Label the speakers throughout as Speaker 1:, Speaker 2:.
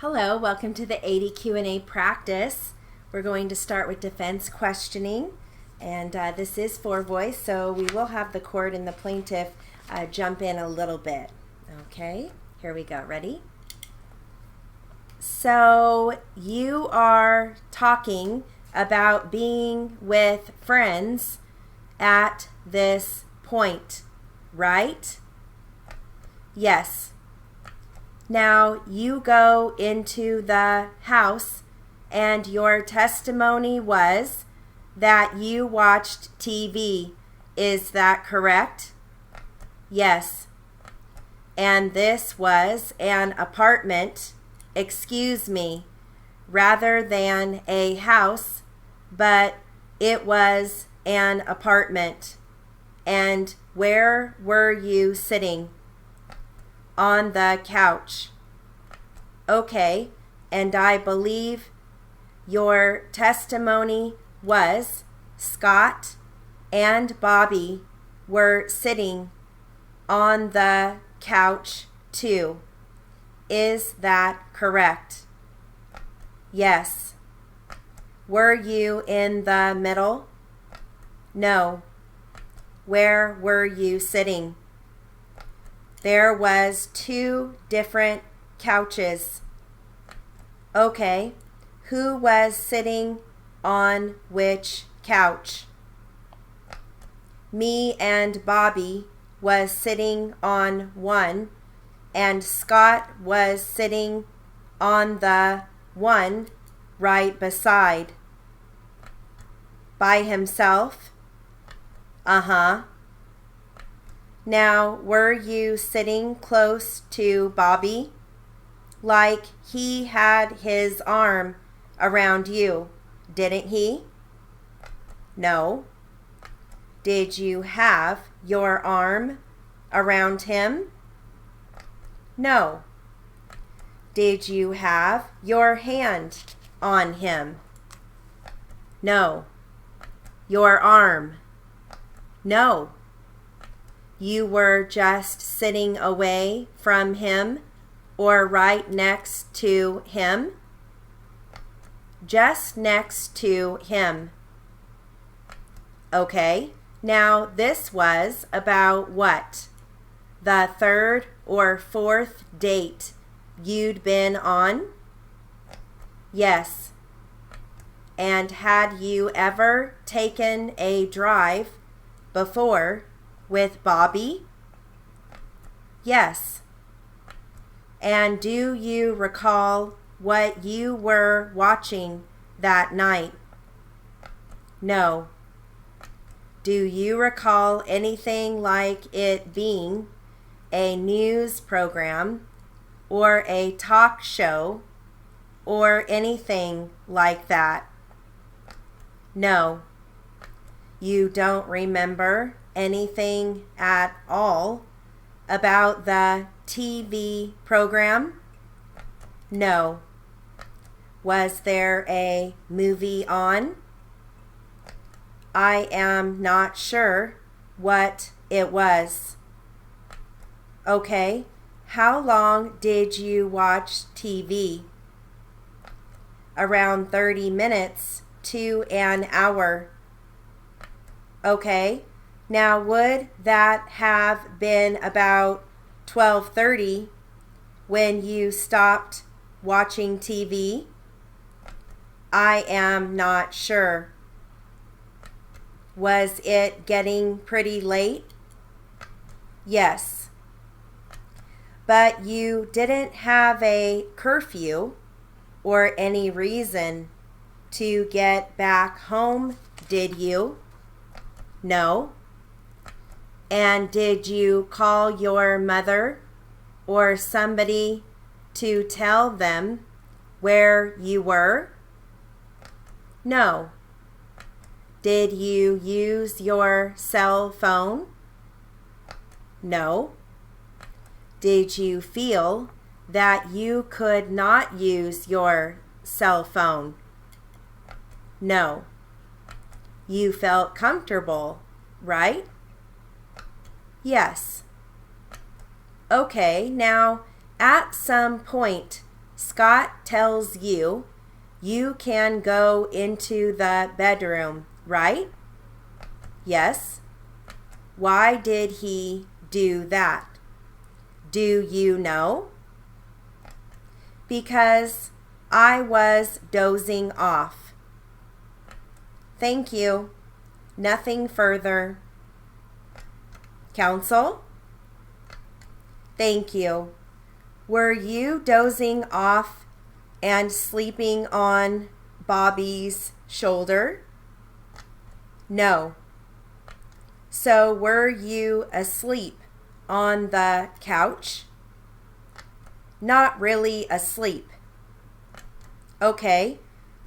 Speaker 1: Hello, welcome to the 80 Q&A practice. We're going to start with defense questioning, and this is for voice, so we will have the court and the plaintiff jump in a little bit. Okay, here we go. Ready? So you are talking about being with friends at this point, right? Yes. Now you go into the house and your testimony was that you watched TV. Is that correct? Yes. And this was an apartment, excuse me, rather than a house, but it was an apartment. And where were you sitting? On the couch. Okay, and I believe your testimony was Scott and Bobby were sitting on the couch too. Is that correct? Yes. Were you in the middle? No. Where were you sitting? There was 2 different couches. Okay, who was sitting on which couch? Me and Bobby was sitting on one, and Scott was sitting on the one right beside. By himself? Uh-huh. Now, were you sitting close to Bobby? Like he had his arm around you, didn't he? No. Did you have your arm around him? No. Did you have your hand on him? No. Your arm? No. You were just sitting away from him or right next to him? Just next to him. Okay, now this was about what? The 3rd or 4th date you'd been on? Yes. And had you ever taken a drive before with Bobby? Yes. And do you recall what you were watching that night? No. Do you recall anything like it being a news program or a talk show or anything like that? No. You don't remember anything at all about the TV program? No. Was there a movie on? I am not sure what it was. Okay, how long did you watch TV? Around 30 minutes to an hour. Okay. Now, would that have been about 12:30 when you stopped watching TV? I am not sure. Was it getting pretty late? Yes. But you didn't have a curfew or any reason to get back home, did you? No. And did you call your mother or somebody to tell them where you were? No. Did you use your cell phone? No. Did you feel that you could not use your cell phone? No. You felt comfortable, right? Yes. Okay, now at some point Scott tells you you can go into the bedroom, right? Yes. Why did he do that? Do you know? Because I was dozing off. Thank you. Nothing further. Counsel? Thank you. Were you dozing off and sleeping on Bobby's shoulder? No. So were you asleep on the couch? Not really asleep. Okay,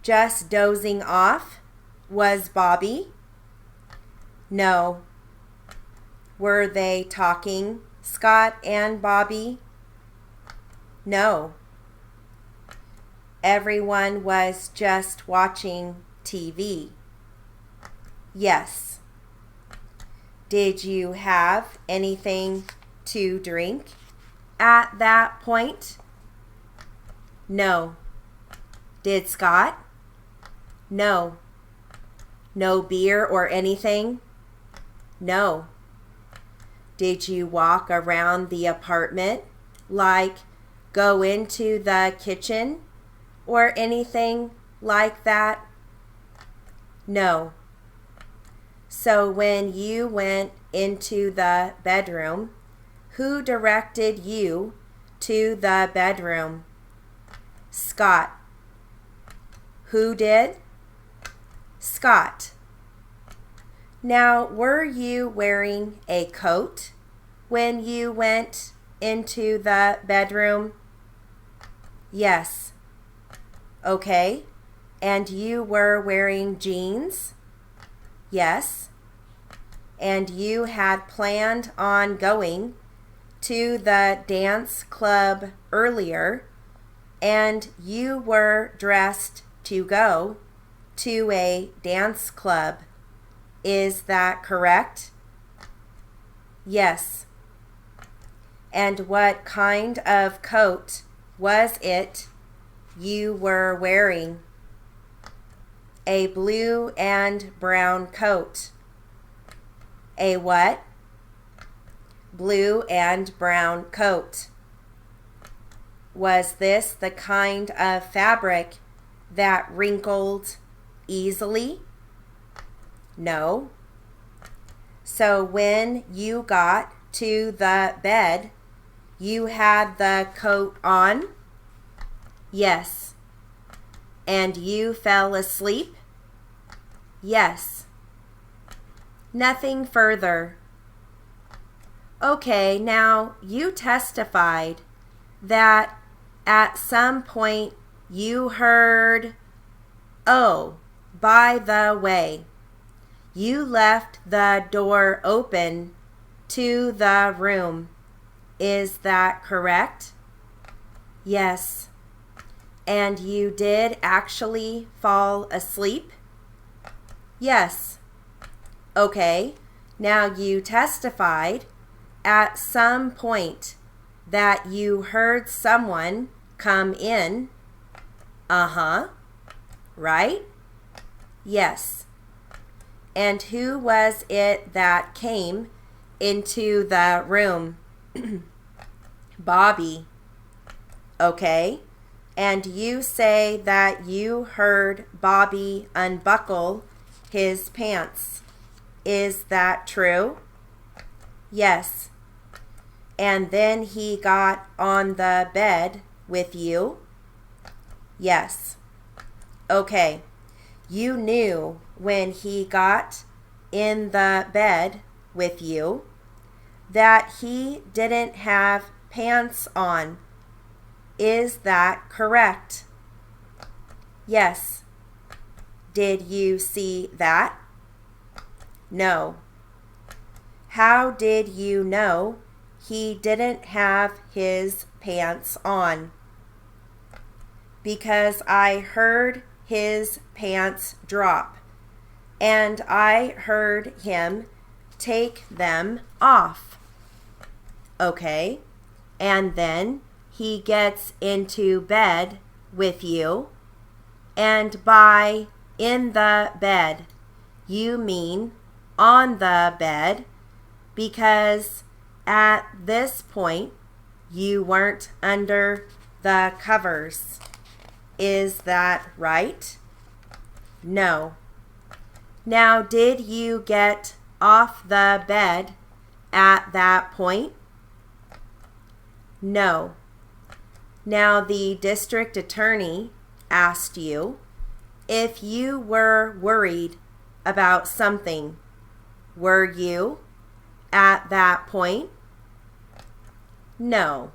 Speaker 1: just dozing off. Was Bobby? No. Were they talking, Scott and Bobby? No. Everyone was just watching TV. Yes. Did you have anything to drink at that point? No. Did Scott? No. No beer or anything? No. Did you walk around the apartment, like go into the kitchen or anything like that? No. So when you went into the bedroom, who directed you to the bedroom? Scott. Who did? Scott. Now, were you wearing a coat when you went into the bedroom? Yes. Okay. And you were wearing jeans? Yes. And you had planned on going to the dance club earlier, and you were dressed to go to a dance club. Is that correct? Yes. And what kind of coat was it you were wearing? A blue and brown coat. A what? Blue and brown coat. Was this the kind of fabric that wrinkled easily? No. So when you got to the bed, you had the coat on? Yes. And you fell asleep? Yes. Nothing further. Okay, now you testified that at some point you heard, oh, by the way, you left the door open to the room. Is that correct? Yes. And you did actually fall asleep? Yes. Okay. Now you testified at some point that you heard someone come in. Uh-huh. Right? Yes. And who was it that came into the room? Bobby. Okay. And you say that you heard Bobby unbuckle his pants. Is that true? Yes. And then he got on the bed with you? Yes. Okay. You knew when he got in the bed with you that he didn't have pants on. Is that correct? Yes. Did you see that? No. How did you know he didn't have his pants on? Because I heard his pants drop, and I heard him take them off. Okay, and then he gets into bed with you, and by in the bed, you mean on the bed, because at this point you weren't under the covers. Is that right? No. Now, did you get off the bed at that point? No. Now, the district attorney asked you if you were worried about something. Were you at that point? No.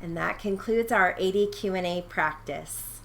Speaker 1: And that concludes our 80 Q&A practice.